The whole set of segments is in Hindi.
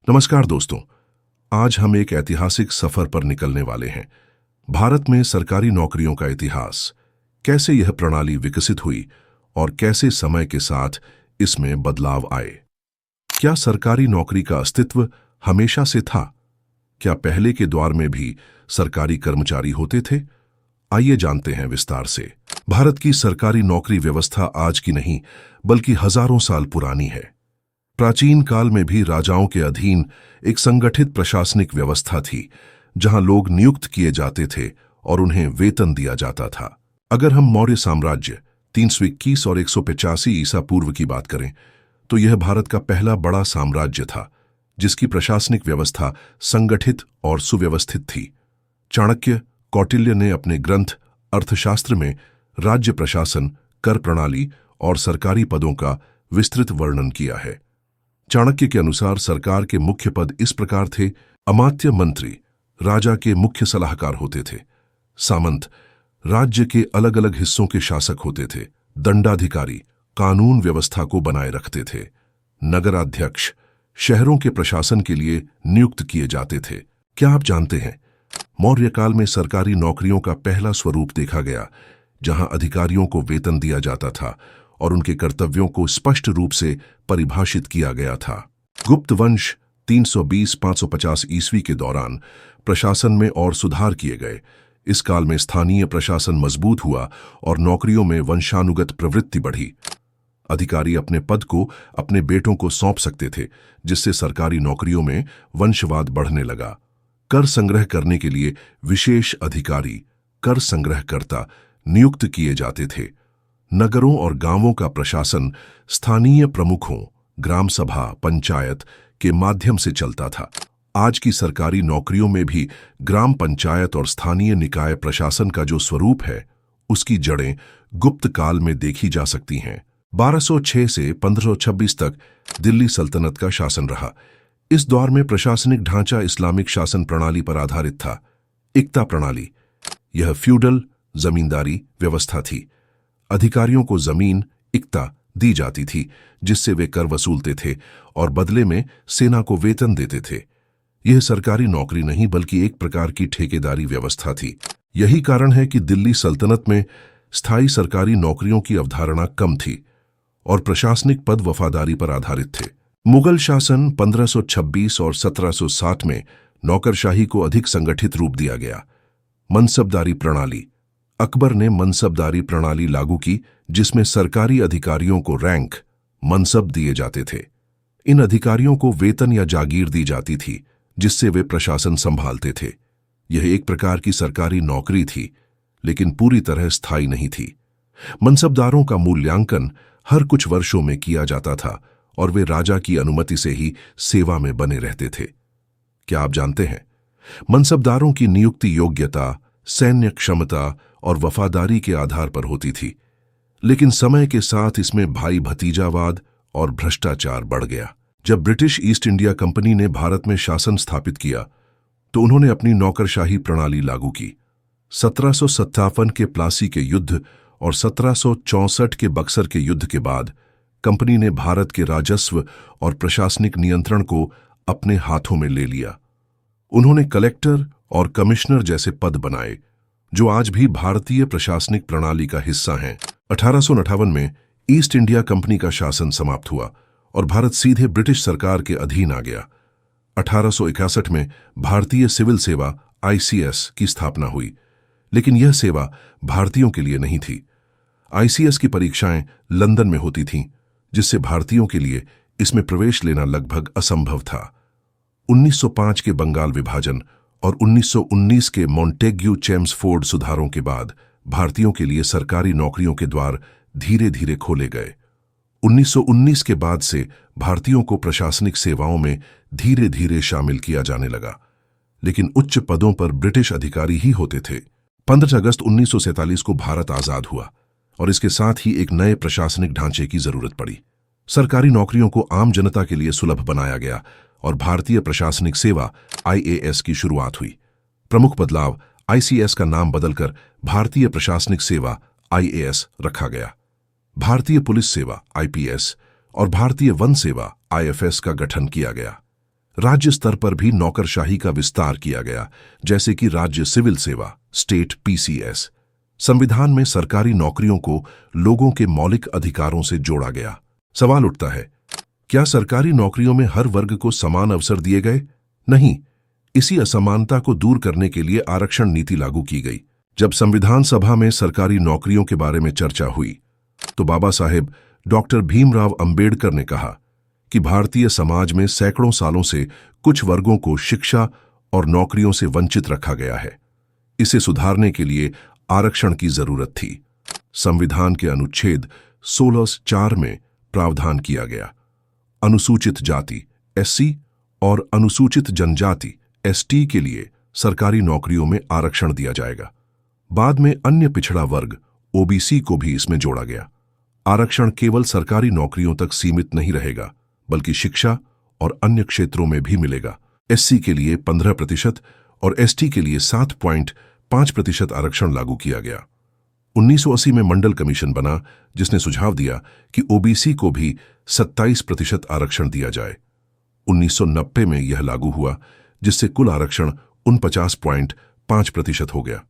नमस्कार दोस्तों। आज हम एक ऐतिहासिक सफर पर निकलने वाले हैं। भारत में सरकारी नौकरियों का इतिहास, कैसे यह प्रणाली विकसित हुई और कैसे समय के साथ इसमें बदलाव आए। क्या सरकारी नौकरी का अस्तित्व हमेशा से था? क्या पहले के दौर में भी सरकारी कर्मचारी होते थे? आइए जानते हैं विस्तार से। भारत की सरकारी नौकरी व्यवस्था आज की नहीं, बल्कि हजारों साल पुरानी है। प्राचीन काल में भी राजाओं के अधीन एक संगठित प्रशासनिक व्यवस्था थी, जहां लोग नियुक्त किए जाते थे और उन्हें वेतन दिया जाता था। अगर हम मौर्य साम्राज्य 321 और 185 ईसा पूर्व की बात करें, तो यह भारत का पहला बड़ा साम्राज्य था, जिसकी प्रशासनिक व्यवस्था संगठित और सुव्यवस्थित थी। चाणक्य, कौटिल्य ने अपने ग्रंथ अर्थशास्त्र में राज्य प्रशासन, कर प्रणाली और सरकारी पदों का विस्तृत वर्णन किया है। चाणक्य के अनुसार सरकार के मुख्य पद इस प्रकार थे: अमात्य मंत्री राजा के मुख्य सलाहकार होते थे, सामंत राज्य के अलग अलग हिस्सों के शासक होते थे, दंडाधिकारी कानून व्यवस्था को बनाए रखते थे, नगराध्यक्ष शहरों के प्रशासन के लिए नियुक्त किए जाते थे। क्या आप जानते हैं, मौर्य काल में सरकारी नौकरियों का पहला स्वरूप देखा गया, जहां अधिकारियों को वेतन दिया जाता था और उनके कर्तव्यों को स्पष्ट रूप से परिभाषित किया गया था। गुप्त वंश 320-550 ईस्वी के दौरान प्रशासन में और सुधार किए गए। इस काल में स्थानीय प्रशासन मजबूत हुआ और नौकरियों में वंशानुगत प्रवृत्ति बढ़ी। अधिकारी अपने पद को अपने बेटों को सौंप सकते थे, जिससे सरकारी नौकरियों में वंशवाद बढ़ने लगा। कर संग्रह करने के लिए विशेष अधिकारी, कर संग्रहकर्ता, नियुक्त किए जाते थे। नगरों और गांवों का प्रशासन स्थानीय प्रमुखों, ग्राम सभा, पंचायत के माध्यम से चलता था। आज की सरकारी नौकरियों में भी ग्राम पंचायत और स्थानीय निकाय प्रशासन का जो स्वरूप है, उसकी जड़ें गुप्त काल में देखी जा सकती हैं। 1206 से 1526 तक दिल्ली सल्तनत का शासन रहा। इस दौर में प्रशासनिक ढांचा इस्लामिक शासन प्रणाली पर आधारित था। इक्ता प्रणाली, यह फ्यूडल जमींदारी व्यवस्था थी। अधिकारियों को जमीन इक्ता दी जाती थी, जिससे वे कर वसूलते थे और बदले में सेना को वेतन देते थे। यह सरकारी नौकरी नहीं, बल्कि एक प्रकार की ठेकेदारी व्यवस्था थी। यही कारण है कि दिल्ली सल्तनत में स्थायी सरकारी नौकरियों की अवधारणा कम थी और प्रशासनिक पद वफादारी पर आधारित थे। मुगल शासन 1526 और 1760 में नौकरशाही को अधिक संगठित रूप दिया गया। मनसबदारी प्रणाली, अकबर ने मनसबदारी प्रणाली लागू की, जिसमें सरकारी अधिकारियों को रैंक, मनसब दिए जाते थे। इन अधिकारियों को वेतन या जागीर दी जाती थी, जिससे वे प्रशासन संभालते थे। यह एक प्रकार की सरकारी नौकरी थी, लेकिन पूरी तरह स्थायी नहीं थी। मनसबदारों का मूल्यांकन हर कुछ वर्षों में किया जाता था और वे राजा की अनुमति से ही सेवा में बने रहते थे। क्या आप जानते हैं, मनसबदारों की नियुक्ति योग्यता, सैन्य क्षमता और वफादारी के आधार पर होती थी, लेकिन समय के साथ इसमें भाई भतीजावाद और भ्रष्टाचार बढ़ गया। जब ब्रिटिश ईस्ट इंडिया कंपनी ने भारत में शासन स्थापित किया, तो उन्होंने अपनी नौकरशाही प्रणाली लागू की। 1757 के प्लासी के युद्ध और 1764 के बक्सर के युद्ध के बाद कंपनी ने भारत के राजस्व और प्रशासनिक नियंत्रण को अपने हाथों में ले लिया। उन्होंने कलेक्टर और कमिश्नर जैसे पद बनाए, जो आज भी भारतीय प्रशासनिक प्रणाली का हिस्सा हैं। 1858 में ईस्ट इंडिया कंपनी का शासन समाप्त हुआ और भारत सीधे ब्रिटिश सरकार के अधीन आ गया। 1861 में भारतीय सिविल सेवा ICS की स्थापना हुई, लेकिन यह सेवा भारतीयों के लिए नहीं थी। ICS की परीक्षाएं लंदन में होती थीं, जिससे भारतीयों के लिए इसमें प्रवेश लेना लगभग असंभव था। 1905 के बंगाल विभाजन और 1919 के मॉन्टेग्यू चेम्सफोर्ड सुधारों के बाद भारतीयों के लिए सरकारी नौकरियों के द्वार धीरे धीरे खोले गए। 1919 के बाद से भारतीयों को प्रशासनिक सेवाओं में धीरे धीरे शामिल किया जाने लगा, लेकिन उच्च पदों पर ब्रिटिश अधिकारी ही होते थे। 15 अगस्त 1947 को भारत आजाद हुआ और इसके साथ ही एक नए प्रशासनिक ढांचे की जरूरत पड़ी। सरकारी नौकरियों को आम जनता के लिए सुलभ बनाया गया और भारतीय प्रशासनिक सेवा IAS की शुरुआत हुई। प्रमुख बदलाव, ICS का नाम बदलकर भारतीय प्रशासनिक सेवा IAS रखा गया। भारतीय पुलिस सेवा IPS और भारतीय वन सेवा IFS का गठन किया गया। राज्य स्तर पर भी नौकरशाही का विस्तार किया गया, जैसे कि राज्य सिविल सेवा, स्टेट पीसीएस। संविधान में सरकारी नौकरियों को लोगों के मौलिक अधिकारों से जोड़ा गया। सवाल उठता है, क्या सरकारी नौकरियों में हर वर्ग को समान अवसर दिए गए? नहीं। इसी असमानता को दूर करने के लिए आरक्षण नीति लागू की गई। जब संविधान सभा में सरकारी नौकरियों के बारे में चर्चा हुई, तो बाबा साहेब डॉक्टर भीमराव अंबेडकर ने कहा कि भारतीय समाज में सैकड़ों सालों से कुछ वर्गों को शिक्षा और नौकरियों से वंचित रखा गया है। इसे सुधारने के लिए आरक्षण की जरूरत थी। संविधान के अनुच्छेद 16(4) में प्रावधान किया गया, अनुसूचित जाति एससी और अनुसूचित जनजाति एसटी के लिए सरकारी नौकरियों में आरक्षण दिया जाएगा। बाद में अन्य पिछड़ा वर्ग ओबीसी को भी इसमें जोड़ा गया। आरक्षण केवल सरकारी नौकरियों तक सीमित नहीं रहेगा, बल्कि शिक्षा और अन्य क्षेत्रों में भी मिलेगा। एससी के लिए 15% और एसटी के लिए 7.5% आरक्षण लागू किया गया। 1980 में मंडल कमीशन बना, जिसने सुझाव दिया कि ओबीसी को भी 27% आरक्षण दिया जाए। 1990 में यह लागू हुआ, जिससे कुल आरक्षण 49.5% हो गया।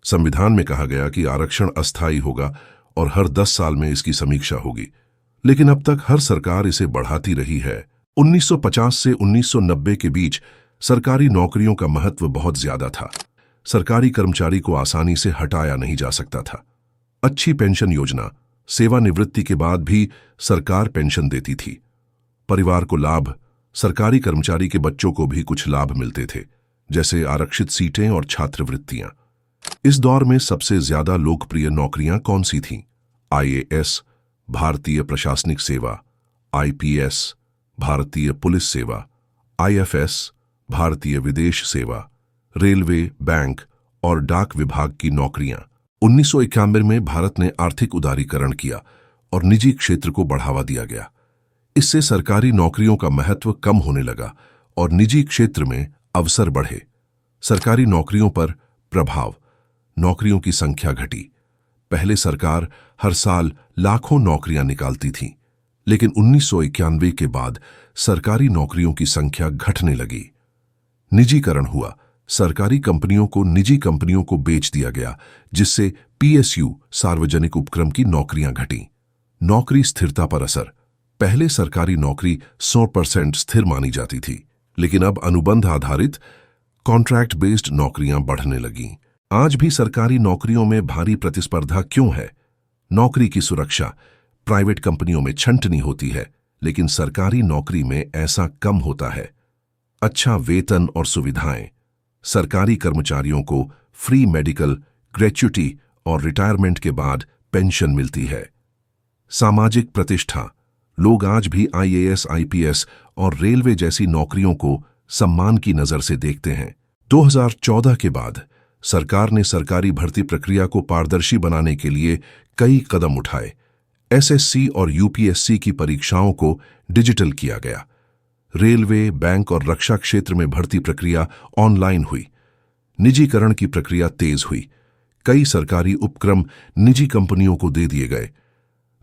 संविधान में कहा गया कि आरक्षण अस्थायी होगा और हर 10 साल में इसकी समीक्षा होगी, लेकिन अब तक हर सरकार इसे बढ़ाती रही है। 1950 से 1990 के बीच सरकारी नौकरियों का महत्व बहुत ज्यादा था। सरकारी कर्मचारी को आसानी से हटाया नहीं जा सकता था। अच्छी पेंशन योजना, सेवानिवृत्ति के बाद भी सरकार पेंशन देती थी। परिवार को लाभ, सरकारी कर्मचारी के बच्चों को भी कुछ लाभ मिलते थे, जैसे आरक्षित सीटें और छात्रवृत्तियां। इस दौर में सबसे ज्यादा लोकप्रिय नौकरियां कौन सी थीं? आईएएस, भारतीय प्रशासनिक सेवा, आईपीएस, भारतीय पुलिस सेवा, आईएफएस, भारतीय विदेश सेवा, रेलवे, बैंक और डाक विभाग की नौकरियां। 1991 में भारत ने आर्थिक उदारीकरण किया और निजी क्षेत्र को बढ़ावा दिया गया। इससे सरकारी नौकरियों का महत्व कम होने लगा और निजी क्षेत्र में अवसर बढ़े। सरकारी नौकरियों पर प्रभाव, नौकरियों की संख्या घटी। पहले सरकार हर साल लाखों नौकरियां निकालती थी, लेकिन 1991 के बाद सरकारी नौकरियों की संख्या घटने लगी। निजीकरण हुआ, सरकारी कंपनियों को निजी कंपनियों को बेच दिया गया, जिससे पीएसयू सार्वजनिक उपक्रम की नौकरियां घटीं। नौकरी स्थिरता पर असर, पहले सरकारी नौकरी 100% स्थिर मानी जाती थी, लेकिन अब अनुबंध आधारित कॉन्ट्रैक्ट बेस्ड नौकरियां बढ़ने लगीं। आज भी सरकारी नौकरियों में भारी प्रतिस्पर्धा क्यों है? नौकरी की सुरक्षा, प्राइवेट कंपनियों में छंटनी होती है, लेकिन सरकारी नौकरी में ऐसा कम होता है। अच्छा वेतन और सुविधाएं, सरकारी कर्मचारियों को फ्री मेडिकल, ग्रेच्युटी और रिटायरमेंट के बाद पेंशन मिलती है। सामाजिक प्रतिष्ठा, लोग आज भी आईएएस, आईपीएस और रेलवे जैसी नौकरियों को सम्मान की नजर से देखते हैं। 2014 के बाद सरकार ने सरकारी भर्ती प्रक्रिया को पारदर्शी बनाने के लिए कई कदम उठाए। एसएससी और यूपीएससी की परीक्षाओं को डिजिटल किया गया। रेलवे, बैंक और रक्षा क्षेत्र में भर्ती प्रक्रिया ऑनलाइन हुई। निजीकरण की प्रक्रिया तेज हुई। कई सरकारी उपक्रम निजी कंपनियों को दे दिए गए,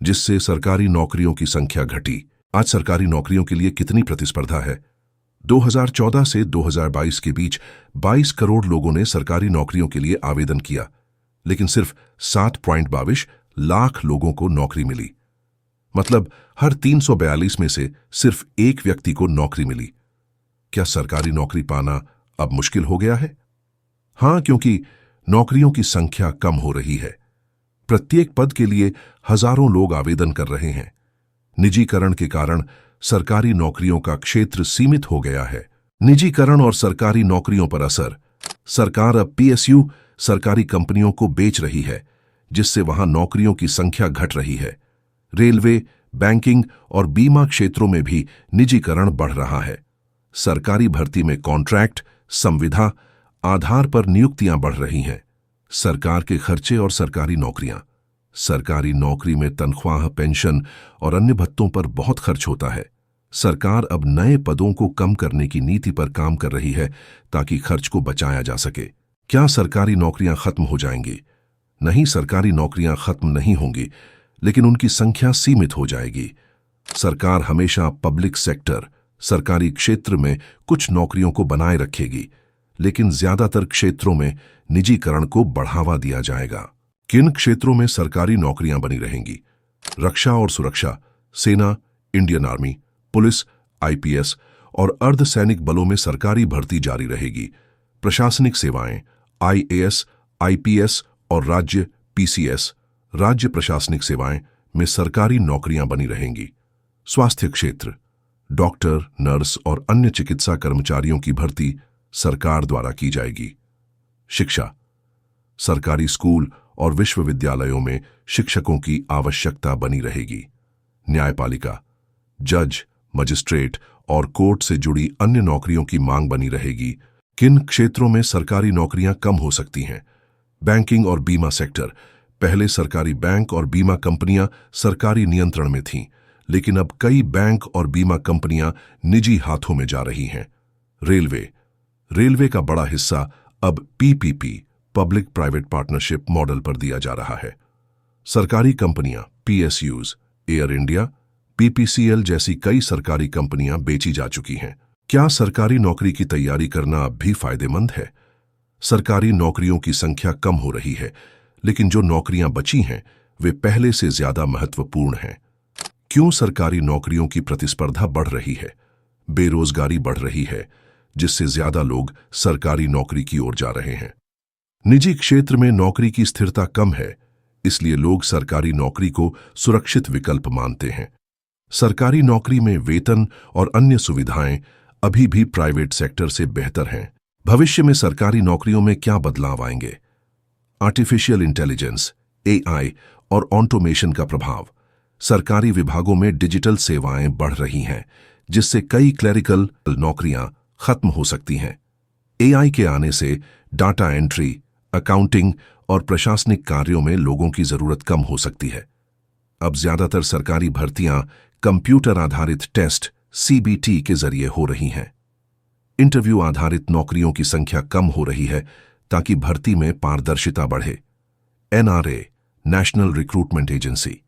जिससे सरकारी नौकरियों की संख्या घटी। आज सरकारी नौकरियों के लिए कितनी प्रतिस्पर्धा है? 2014 से 2022 के बीच 22 करोड़ लोगों ने सरकारी नौकरियों के लिए आवेदन किया, लेकिन सिर्फ 7.22 लाख लोगों को नौकरी मिली। मतलब हर 342 में से सिर्फ एक व्यक्ति को नौकरी मिली। क्या सरकारी नौकरी पाना अब मुश्किल हो गया है? हां, क्योंकि नौकरियों की संख्या कम हो रही है। प्रत्येक पद के लिए हजारों लोग आवेदन कर रहे हैं। निजीकरण के कारण सरकारी नौकरियों का क्षेत्र सीमित हो गया है। निजीकरण और सरकारी नौकरियों पर असर, सरकार अब पीएसयू सरकारी कंपनियों को बेच रही है, जिससे वहां नौकरियों की संख्या घट रही है। रेलवे, बैंकिंग और बीमा क्षेत्रों में भी निजीकरण बढ़ रहा है। सरकारी भर्ती में कॉन्ट्रैक्ट, संविदा आधार पर नियुक्तियां बढ़ रही हैं। सरकार के खर्चे और सरकारी नौकरियां, सरकारी नौकरी में तनख्वाह, पेंशन और अन्य भत्तों पर बहुत खर्च होता है। सरकार अब नए पदों को कम करने की नीति पर काम कर रही है ताकि खर्च को बचाया जा सके। क्या सरकारी नौकरियां खत्म हो जाएंगी? नहीं, सरकारी नौकरियां खत्म नहीं होंगी, लेकिन उनकी संख्या सीमित हो जाएगी। सरकार हमेशा पब्लिक सेक्टर, सरकारी क्षेत्र में कुछ नौकरियों को बनाए रखेगी, लेकिन ज्यादातर क्षेत्रों में निजीकरण को बढ़ावा दिया जाएगा। किन क्षेत्रों में सरकारी नौकरियां बनी रहेंगी? रक्षा और सुरक्षा, सेना, इंडियन आर्मी, पुलिस, आईपीएस और अर्धसैनिक बलों में सरकारी भर्ती जारी रहेगी। प्रशासनिक सेवाएं, आईएएस, आईपीएस और राज्य पीसीएस, राज्य प्रशासनिक सेवाएं में सरकारी नौकरियां बनी रहेंगी। स्वास्थ्य क्षेत्र, डॉक्टर, नर्स और अन्य चिकित्सा कर्मचारियों की भर्ती सरकार द्वारा की जाएगी। शिक्षा, सरकारी स्कूल और विश्वविद्यालयों में शिक्षकों की आवश्यकता बनी रहेगी। न्यायपालिका, जज, मजिस्ट्रेट और कोर्ट से जुड़ी अन्य नौकरियों की मांग बनी रहेगी। किन क्षेत्रों में सरकारी नौकरियां कम हो सकती हैं? बैंकिंग और बीमा सेक्टर, पहले सरकारी बैंक और बीमा कंपनियां सरकारी नियंत्रण में थीं, लेकिन अब कई बैंक और बीमा कंपनियां निजी हाथों में जा रही हैं। रेलवे का बड़ा हिस्सा अब PPP, public private partnership model पर दिया जा रहा है। सरकारी कंपनियां, पीएसयूज, एयर इंडिया, बीपीसीएल जैसी कई सरकारी कंपनियां बेची जा चुकी हैं। क्या सरकारी नौकरी की तैयारी करना अब भी फायदेमंद है? सरकारी नौकरियों की संख्या कम हो रही है, लेकिन जो नौकरियां बची हैं वे पहले से ज्यादा महत्वपूर्ण हैं। क्यों सरकारी नौकरियों की प्रतिस्पर्धा बढ़ रही है? बेरोजगारी बढ़ रही है, जिससे ज्यादा लोग सरकारी नौकरी की ओर जा रहे हैं। निजी क्षेत्र में नौकरी की स्थिरता कम है, इसलिए लोग सरकारी नौकरी को सुरक्षित विकल्प मानते हैं। सरकारी नौकरी में वेतन और अन्य सुविधाएं अभी भी प्राइवेट सेक्टर से बेहतर हैं। भविष्य में सरकारी नौकरियों में क्या बदलाव आएंगे? आर्टिफिशियल इंटेलिजेंस, एआई और ऑटोमेशन का प्रभाव। सरकारी विभागों में डिजिटल सेवाएं बढ़ रही हैं, जिससे कई क्लरिकल नौकरियां खत्म हो सकती हैं। एआई के आने से डाटा एंट्री, अकाउंटिंग और प्रशासनिक कार्यों में लोगों की जरूरत कम हो सकती है। अब ज्यादातर सरकारी भर्तियां कंप्यूटर आधारित टेस्ट, सीबीटी के जरिए हो रही हैं। इंटरव्यू आधारित नौकरियों की संख्या कम हो रही है ताकि भर्ती में पारदर्शिता बढ़े। NRA, national recruitment agency,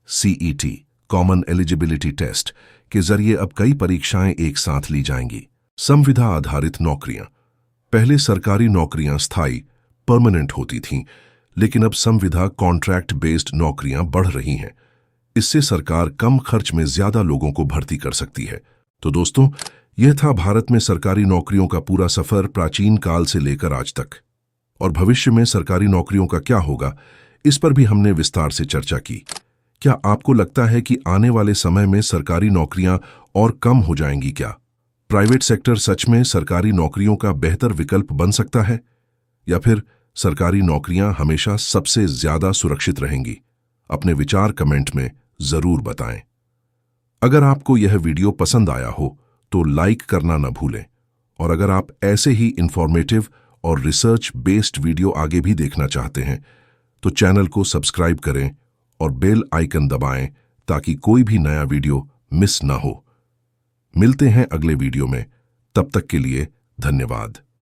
CET, common eligibility test के जरिए अब कई परीक्षाएं एक साथ ली जाएंगी। संविदा आधारित नौकरियां, पहले सरकारी नौकरियां स्थायी, परमानेंट होती थीं, लेकिन अब संविदा कॉन्ट्रैक्ट बेस्ड नौकरियां बढ़ रही हैं। इससे सरकार कम खर्च में ज्यादा लोगों को भर्ती कर सकती है। तो दोस्तों, यह था भारत में सरकारी नौकरियों का पूरा सफर, प्राचीन काल से लेकर आज तक। और भविष्य में सरकारी नौकरियों का क्या होगा, इस पर भी हमने विस्तार से चर्चा की। क्या आपको लगता है कि आने वाले समय में सरकारी नौकरियां और कम हो जाएंगी क्या? प्राइवेट सेक्टर सच में सरकारी नौकरियों का बेहतर विकल्प बन सकता है, या फिर सरकारी नौकरियां हमेशा सबसे ज्यादा सुरक्षित रहेंगी? अपने विचार कमेंट में जरूर बताएं। अगर आपको यह वीडियो पसंद आया हो तो लाइक करना न भूलें, और अगर आप ऐसे ही इंफॉर्मेटिव और रिसर्च बेस्ड वीडियो आगे भी देखना चाहते हैं तो चैनल को सब्सक्राइब करें और बेल आइकन दबाएं ताकि कोई भी नया वीडियो मिस ना हो। मिलते हैं अगले वीडियो में, तब तक के लिए धन्यवाद।